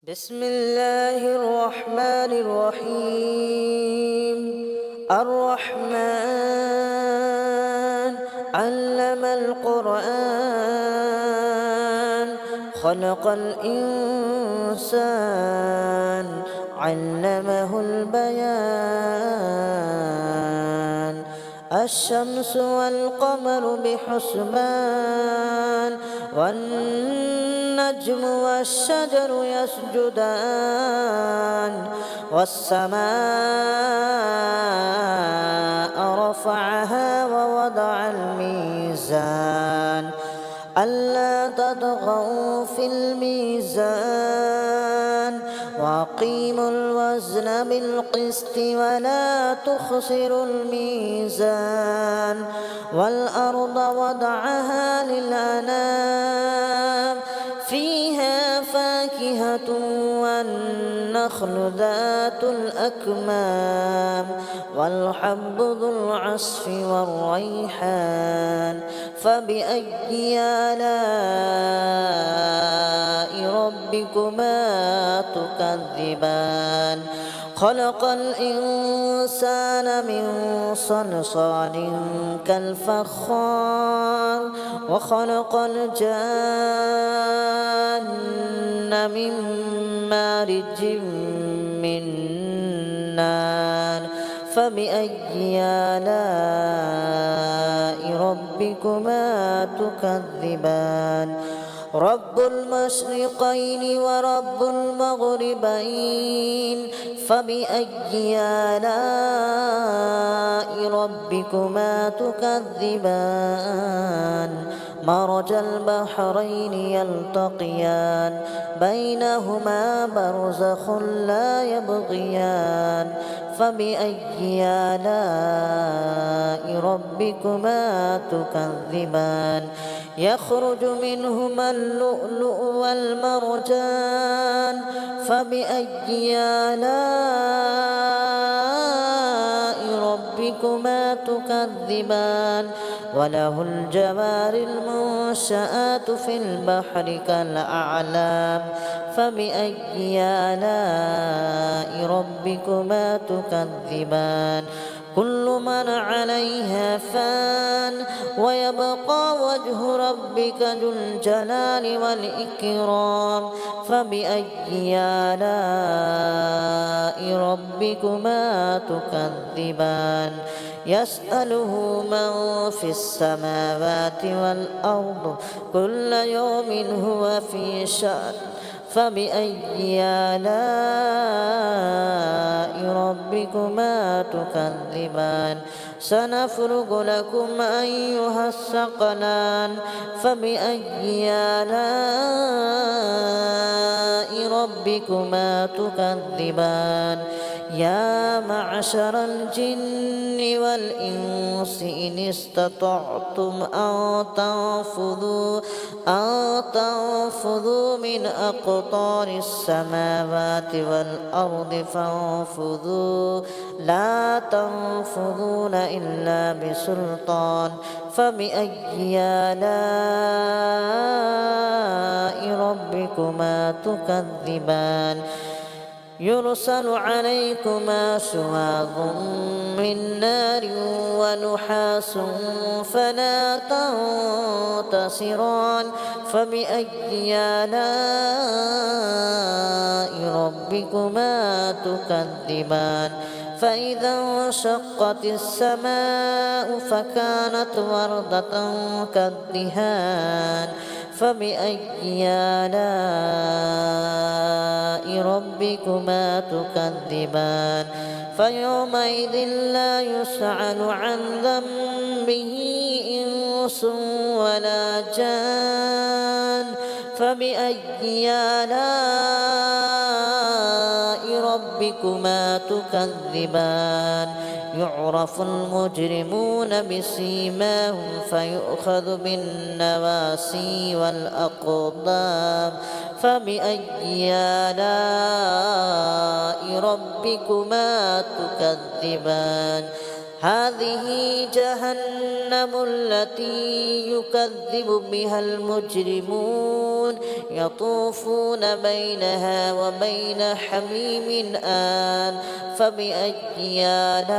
بسم الله الرحمن الرحيم. الرحمن علم القرآن، خلق الإنسان، علمه البيان. الشمس والقمر بحسبان، والنجم والشجر يسجدان، والسماء رفعها ووضع الميزان ألا تطغوا في الميزان، وأقيموا الوزن بالقسط ولا تخسروا الميزان. والأرض وضعها للأنام، فيها فاكهة والنخل ذات الأكمام، والحب ذو العصف والريحان. فبأي آلاء ربكما تكذبان؟ خلق الإنسان من صلصال كالفخار، وخلق الجان من مارج من نار. فبأي آلاء ربكما تكذبان؟ رب المشرقين ورب المغربين، فبأي آلاء ربكما تكذبان؟ مرج البحرين يلتقيان، بينهما برزخ لا يبغيان. فبأي آلاء ربكما تكذبان؟ يخرج منهما اللؤلؤ والمرجان. فبأي آلاء ربكما تكذبان؟ وله الجوار المنشآت في البحر كالأعلام. فبأي آلاء ربكما تكذبان؟ كل من عليها فان، ويبقى وجه ربك ذو الجلال والإكرام. فبأي آلاء ربكما تكذبان؟ يسأله من في السماوات والأرض، كل يوم هو في شأن. فبأي آلاء ربكما تكذبان؟ سنفرغ لكم أيها الثقلان. فبأي آلاء ربكما تكذبان؟ يا معشر الجن والإنس إن استطعتم أن تنفذوا من أقطار السماوات والأرض فانفذوا، لا تنفذون إلا بسلطان. فبأي آلاء ربكما تكذبان؟ يرسل عليكما شواظ من نار ونحاس فلا تنتصران. فبأي آلاء ربكما تكذبان؟ فإذا انشقت السماء فكانت وردة كالدهان. فبأي آلاء ربكما تكذبان؟ فيومئذ لا يسأل عن ذنبه إنس ولا جان. فبأي آلاء ربكما تكذبان؟ يعرف المجرمون بسيماهم فيؤخذ بالنواسي والأقدام. فبأي آلاء ربكما تكذبان؟ هذه جهنم التي يكذب بها المجرمون يطوفون بينها وبين حميم آن فبأي آلاء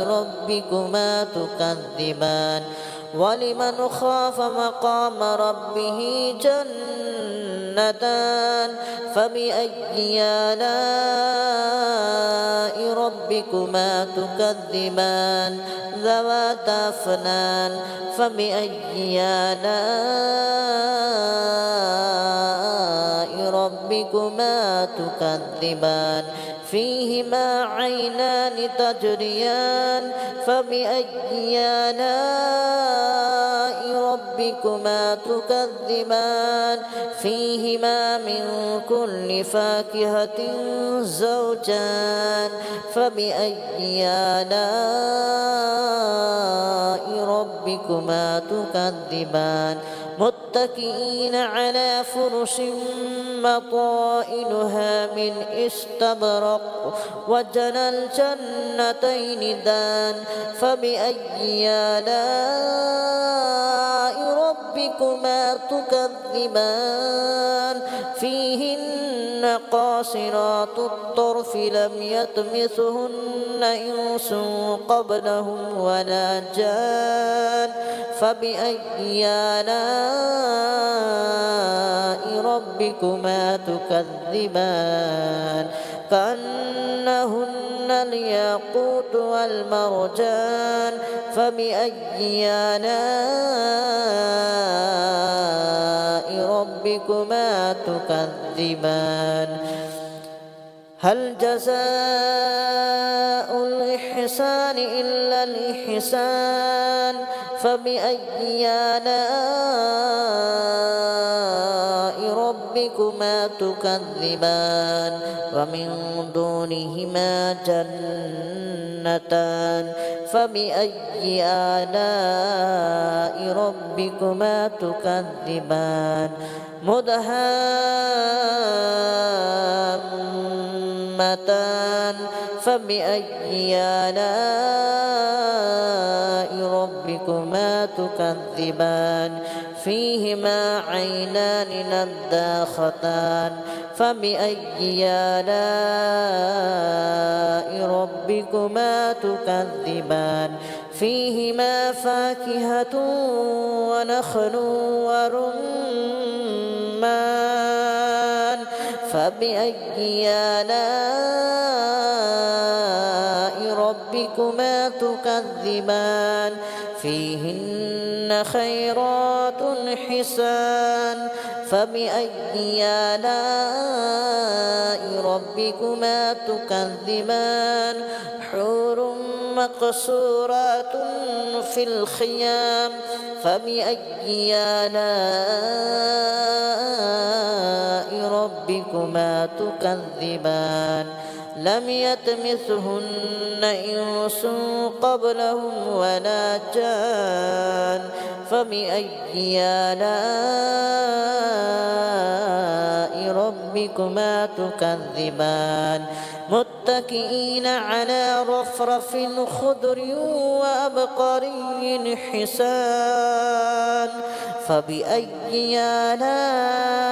ربكما تكذبان ولمن خاف مقام ربه جنتان فبأي آلاء ربكما تكذبان ذواتا أفنان فبأي آلاء ربكما تكذبان فيهما عينان تجريان فبأي آلاء ربكما تكذبان فيهما من كل فاكهة زوجان فبأي آلاء ربكما تكذبان متكئين على فرش مطائنها من استبرق وجنى الجنتين دان فبأي آلاء ربكما تكذبان فيهن قاصرات الطرف لم يطمثهن إنس قبلهم ولا جان فبأي آلاء ربكما تكذبان كأنهن الياقوت والمرجان فبأي آلاء ربكما تكذبان هل جزاء الإحسان إلا الإحسان فبأي آلاء ربكما تكذبان ومن دونهما جنتان فبأي آلاء ربكما تكذبان مدهامتان فبأي آلاء ربكما تكذبان فيهما عينان نضاختان فبأي آلاء ربكما تكذبان فيهما فاكهة ونخل ورمان فبأي آلاء ربكما تكذبان فيهن خيرات حسان فبأي آلاء ربكما تكذبان حور مقصورات في الخيام فبأي آلاء ربكما تكذبان لم يطمثهن إنس قبلهم ولا جان فبأي آلاء ربكما تكذبان متكئين على رفرف خضر وأبقري حسان فبأي آلاء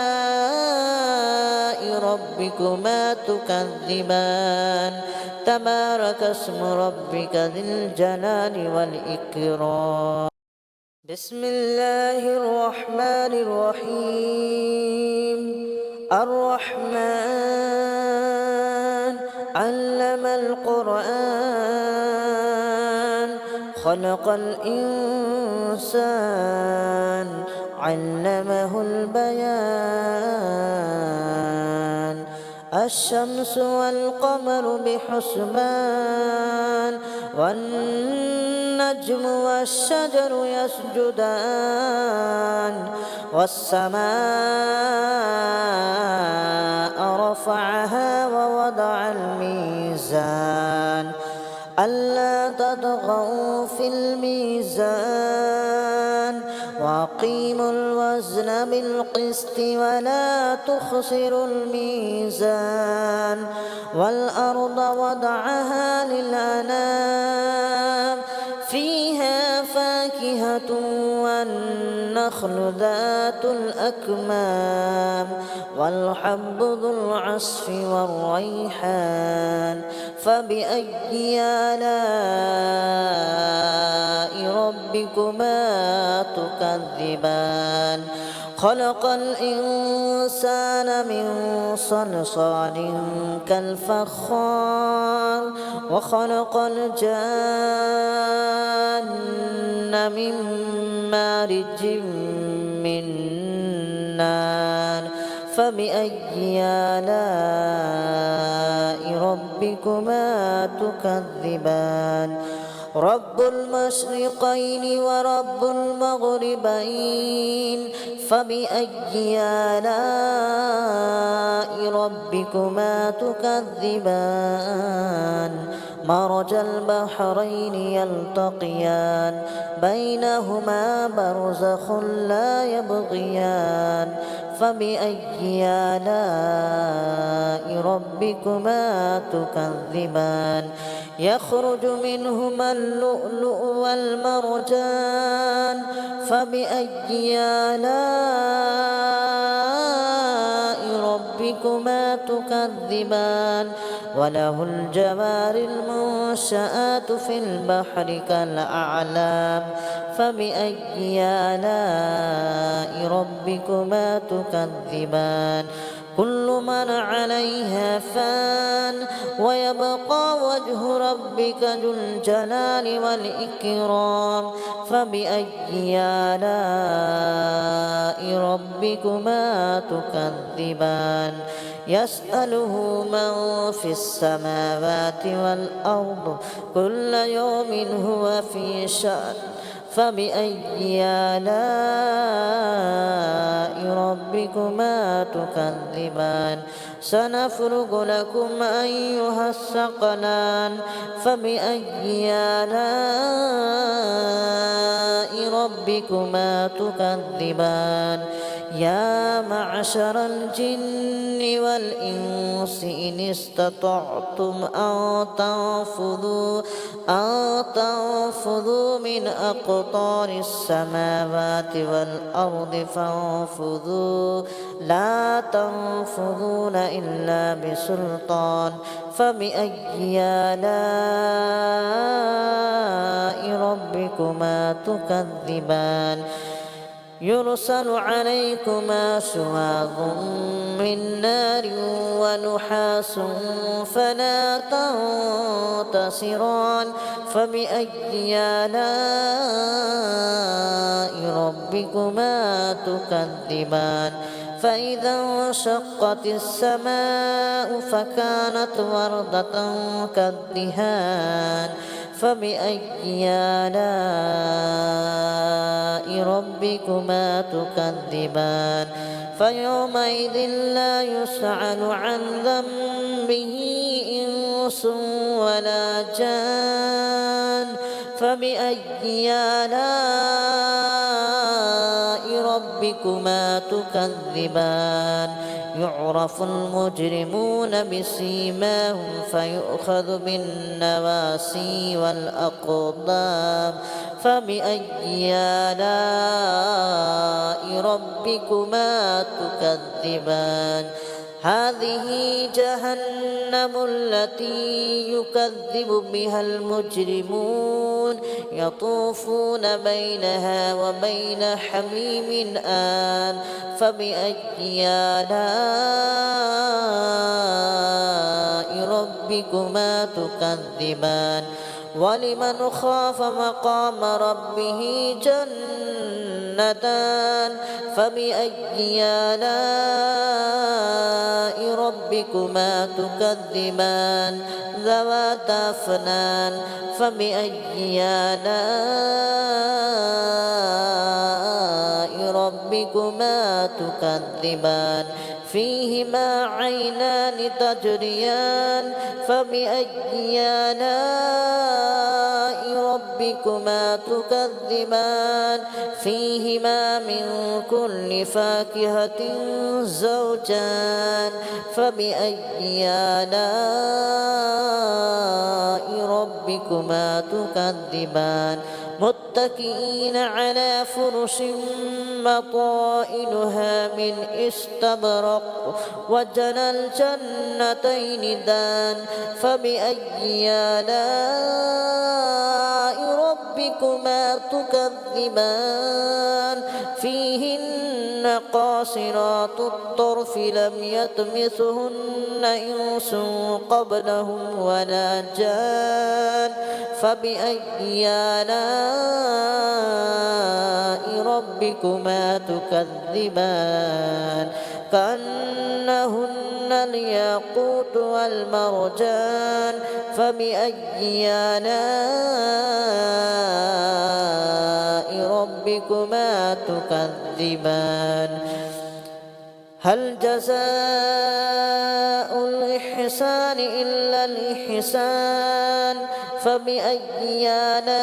ربكما تكذبان تبارك اسم ربك ذي الجلال والإكرام بسم الله الرحمن الرحيم الرحمن علم القرآن خلق الإنسان علمه البيان الشمس والقمر بحسبان والنجم والشجر يسجدان والسماء رفعها ووضع الميزان ألا تطغوا في الميزان وأقيموا الوزن بالقسط ولا تخسروا الميزان والأرض وضعها للأنام فيها فاكهة والنخل ذات الأكمام والحب ذو العصف والريحان فبأي آلاء ربكما تكذبان خلق الإنسان من صلصال كالفخار وخلق الجان من مارج من نار فبأي آلاء ربكما تكذبان رب المشرقين ورب المغربين فبأي آلاء ربكما تكذبان مرج البحرين يلتقيان بينهما برزخ لا يبغيان فبأي آلاء ربكما تكذبان يخرج منهما اللؤلؤ والمرجان فبأي آلاء ربكما تكذبان وله الجوار المنشآت في البحر كالأعلام فبأي آلاء ربكما تكذبان كل من عليها فان ويبقى وجه ربك ذو الجلال والإكرام فبأي آلاء ربكما تكذبان يسأله من في السماوات والأرض كل يوم هو في شأن فبأي آلاء ربكما تكذبان سنفرغ لكم أيها الثقلان فبأي آلاء ربكما تكذبان يا معشر الجن والإنس إن استطعتم أن تنفذوا من أقطار السماوات والأرض فانفذوا لا تنفذون إلا بسلطان فبأي آلاء ربكما تكذبان يرسل عليكما شواظ من نار ونحاس فلا تنتصران فبأي آلاء ربكما تكذبان فإذا انشقت السماء فكانت وردة كالدهان فبأي آلاء ربكما تكذبان فيومئذ لا يسأل عن ذنبه إنس ولا جان فبأي آلاء ربكما تكذبان يعرف المجرمون بسيماهم فيؤخذ بالنواسي والأقدام فبأي آلاء ربكما تكذبان هذه جهنم التي يكذب بها المجرمون يطوفون بينها وبين حميم آن فبأي آلاء ربكما تكذبان ولمن خاف مقام ربه جنتان فبأي آلاء ربكما تكذبان ذواتا أفنان فبأي آلاء ربكما تكذبان فيهما عينان تجريان فبأي آلاء ربكما تكذبان فيهما من كل فاكهة زوجان فبأي آلاء ربكما تكذبان متكئين على فرش مطائنها من استبرق وجنى الجنتين دان فبأي آلاء ربكما تكذبان فيهن قاصرات الطرف لم يطمثهن إنس قبلهم ولا جان فبأي آلاء ربكما تكذبان كأنهن الياقوت والمرجان فبأي آلاء ربكما تكذبان هل جزاء الإحسان إلا الإحسان فبأي آلاء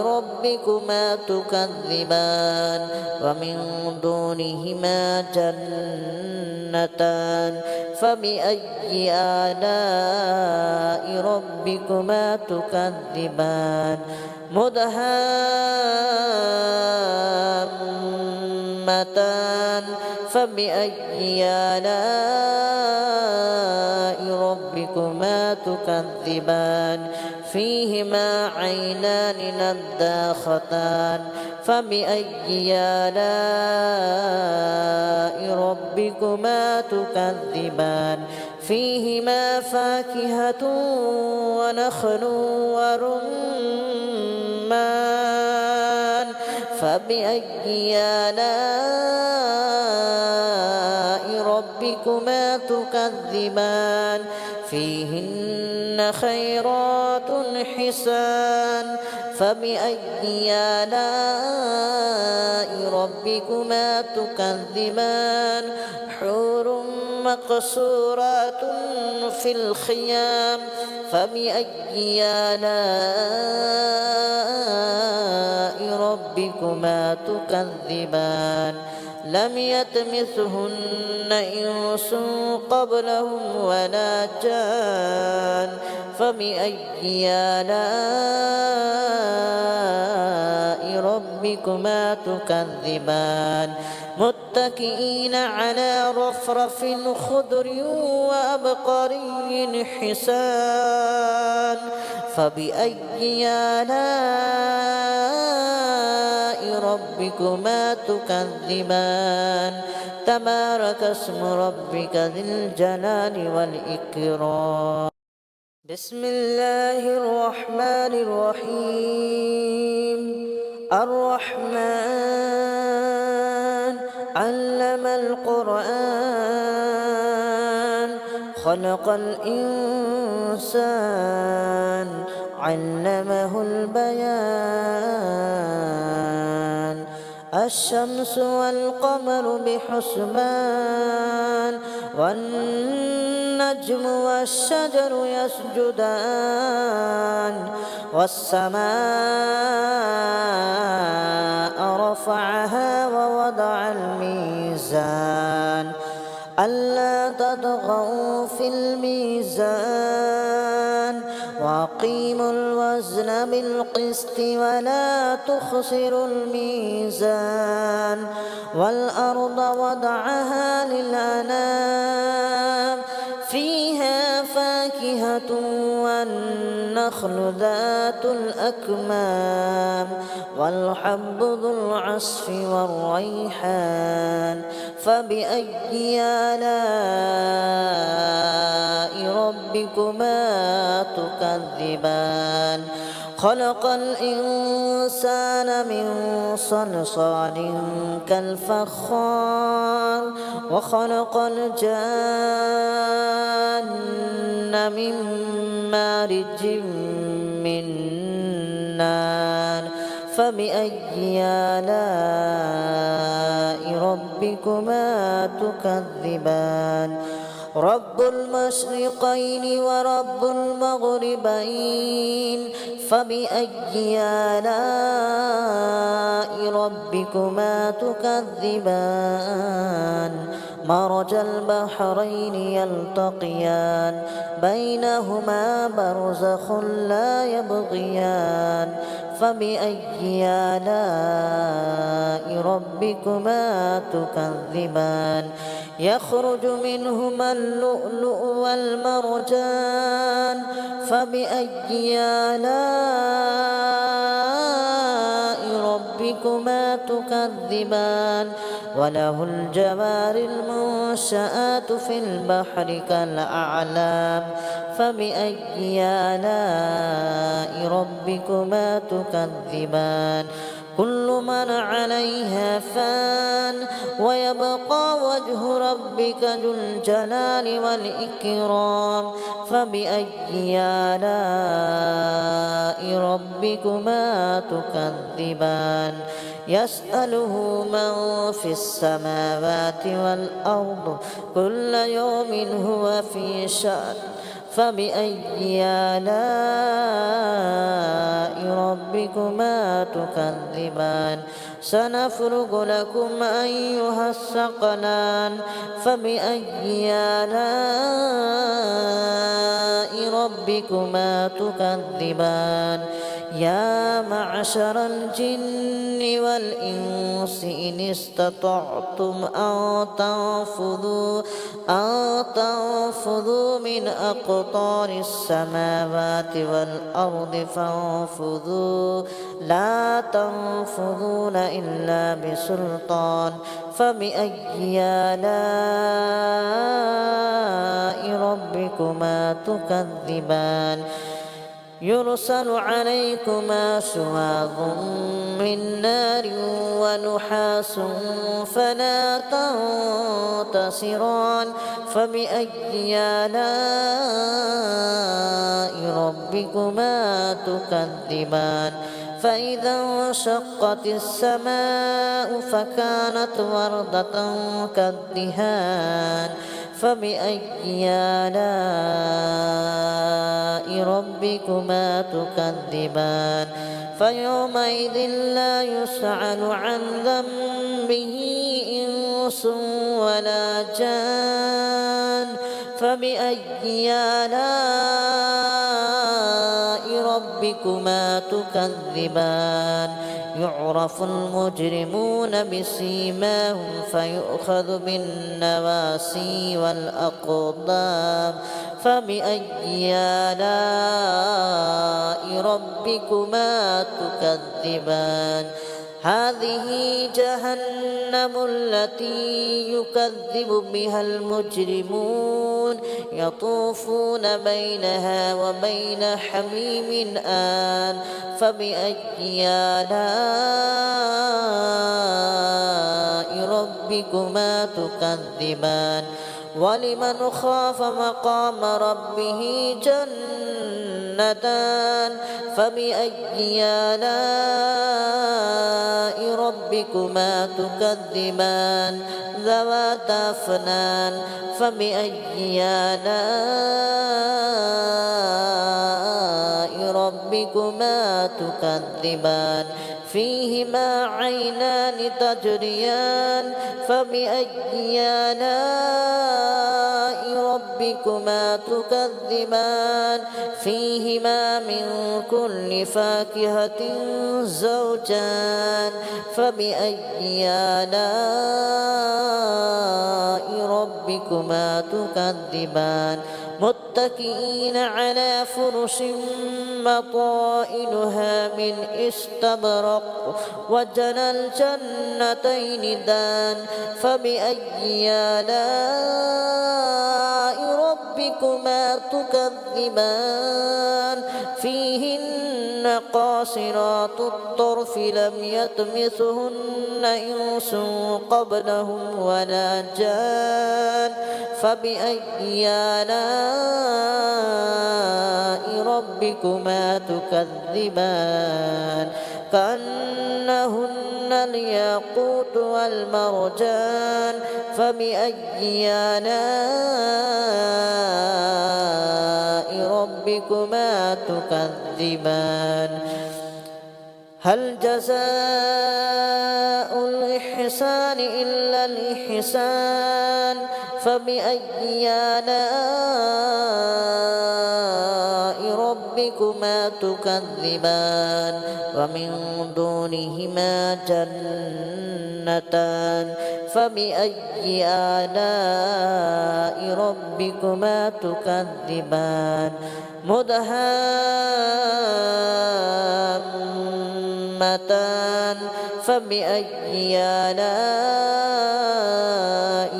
ربكما تكذبان ومن دونهما جنتان فبأي آلاء ربكما تكذبان مدهامتان فبأي آلاء ربكما تكذبان فيهما عينان نضاختان فبأي آلاء ربكما تكذبان فيهما فاكهة ونخل ورمان فبأي آلاء ربكما تكذبان فيهن خيرات حسان فبأي آلاء ربكما تكذبان حور مقصورات في الخيام فبأي آلاء ربكما تكذبان لم يطمثهن إنس قبلهم ولا جان فبأي آلاء ربكما تكذبان متكئين على رفرف خضر وأبقري حسان فبأي آلاء ربكما تكذبان تبارك اسم ربك ذي الجلال والإكرام بسم الله الرحمن الرحيم الرحمن علم القرآن خلق الإنسان علمه البيان الشمس والقمر بحسبان والنجم والشجر يسجدان والسماء رفعها ووضع الميزان ألا تطغوا في الميزان وأقيموا الوزن بالقسط ولا تخسروا الميزان والأرض وضعها للأنام فيها فاكهة والنخل ذات الأكمام والحب ذو العصف والريحان فبأي آلاء ربكما تكذبان خلق الإنسان من صلصال كالفخار وخلق الجان من مارج من نار فبأي آلاء ربكما تكذبان رب المشرقين ورب المغربين فبأي آلاء ربكما تكذبان مرج البحرين يلتقيان بينهما برزخ لا يبغيان فبأي آلاء ربكما تكذبان يخرج منهما اللؤلؤ والمرجان فبأي آلاء ربكما تكذبان وله الجوار المنشآت في البحر كالأعلام فبأي آلاء ربكما تكذبان كل من عليها فان ويبقى وجه ربك ذو الجلال والإكرام فبأي آلاء ربكما تكذبان يسأله من في السماوات والأرض كل يوم هو في شأن فبأي آلاء ربكما تكذبان سنفرغ لكم أيها الثقلان فبأي آلاء ربكما تكذبان يا معشر الجن والإنس إن استطعتم أن تنفذوا من أقطار السماوات والأرض فانفذوا لا تنفذون إلا بسلطان فبأي آلاء ربكما تكذبان يرسل عليكما شواظ من نار ونحاس فلا تنتصران فبأي آلاء ربكما تكذبان فإذا انشقت السماء فكانت وردة كالدهان فبأي آلاء ربكما تكذبان فيومئذ لا يسأل عن ذنبه إنس ولا جان فبأي آلاء ربكما تكذبان يعرف المجرمون بسيماهم فيؤخذ بالنواسي والأقدام فبأي آلاء ربكما تكذبان هذه جهنم التي يكذب بها المجرمون يطوفون بينها وبين حميم آن فبأي آلاء ربكما تكذبان ولمن خاف مقام ربه جنتان فبأي آلاء ربكما تكذبان ذواتا أفنان فبأي آلاء ربكما تكذبان فيهما عينان تجريان فبأي آلاء ربكما تكذبان فيهما من كل فاكهة زوجان فبأي آلاء ربكما تكذبان متكئين على فرش بطائنها من استبرق وجنى الجنتين دان فبأي آلاء ربكما تكذبان فيهن قاصرات الطرف لم يطمثهن إنس قبلهم ولا جان فبأي آلاء ربكما تكذبان كأنهن الياقوت والمرجان فبأي آلاء ربكما تكذبان هل جزاء الإحسان إلا الإحسان فبأي آلاء ربكما تكذبان ومن دونهما جنتان فبأي آلاء ربكما تكذبان مدهامتان فبأي آلاء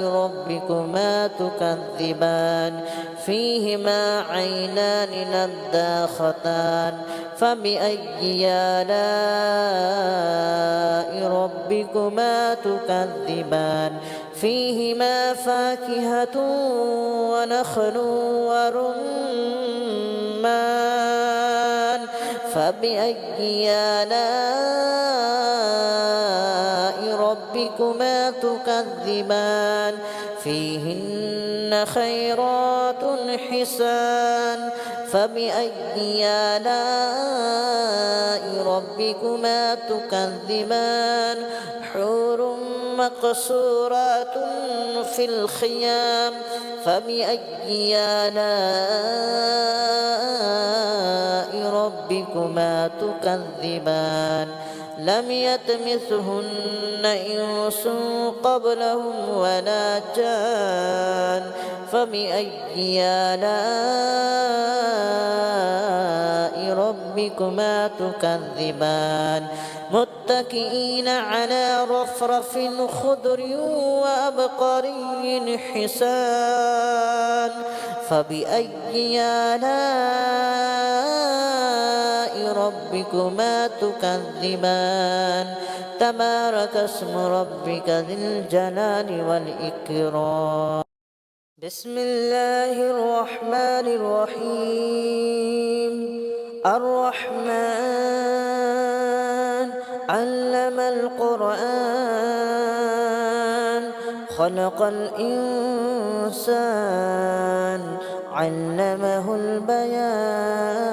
ربكما تكذبان فيهما عينان نضاختان فبأي آلاء ربكما تكذبان فيهما فاكهة ونخل ورمان فبأي آلاء ربكما تكذبان فيهن خيرات حسان فبأي آلاء ربكما تكذبان حور مقصورات في الخيام فبأي آلاء ربكما تكذبان لم يطمثهن إنس قبلهم ولا جان فبأي آلاء ربكما تكذبان متكئين على رفرف خضر وأبقري حسان فبأي آلاء ربكما تكذبان تبارك اسم ربك ذي الجلال والإكرام بسم الله الرحمن الرحيم الرحمن علم القرآن خلق الإنسان علمه البيان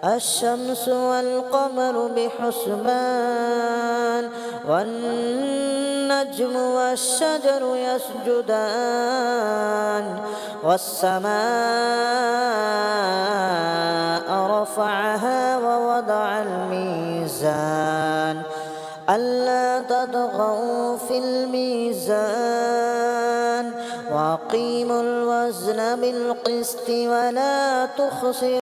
الشمس والقمر بحسبان والنجم والشجر يسجدان والسماء رفعها ووضع الميزان ألا تطغوا في الميزان وأقيموا الوزن بالقسط ولا تخسروا